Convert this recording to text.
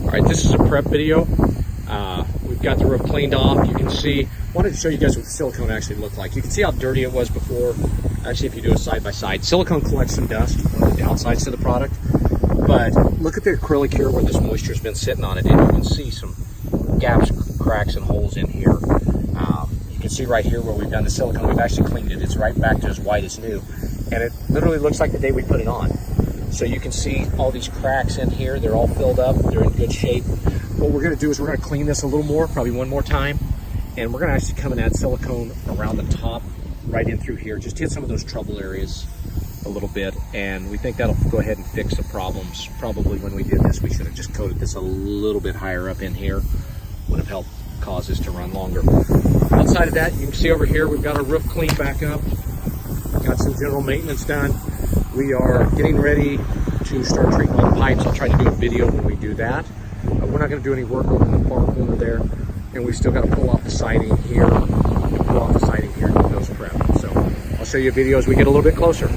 All right, this is a prep video. We've got the roof cleaned off. You can see, wanted to show you guys what the silicone actually looked like. You can see how dirty it was before. Actually, if you do a side by side, silicone collects some dust, one of the downsides to the product. But look at the acrylic here where this moisture has been sitting on it, and you can see some gaps, cracks, and holes in here. You can see right here where we've done the silicone, we've actually cleaned it. It's right back to as white as new. And it literally looks like the day we put it on. So you can see all these cracks in here. They're all filled up. They're in good shape. What we're going to do is we're going to clean this a little more, probably one more time. And we're going to actually come and add silicone around the top, right in through here. Just hit some of those trouble areas a little bit. And we think that'll go ahead and fix the problems. Probably when we did this, we should have just coated this a little bit higher up in here. Would have helped cause this to run longer. Outside of that, you can see over here, we've got our roof cleaned back up. Got some general maintenance done. We are getting ready to start treating all the pipes. I'll try to do a video when we do that. We're not going to do any work over in the far corner there. And we still got to pull off the siding here, and pull off the siding here and get those prepped. So I'll show you a video as we get a little bit closer.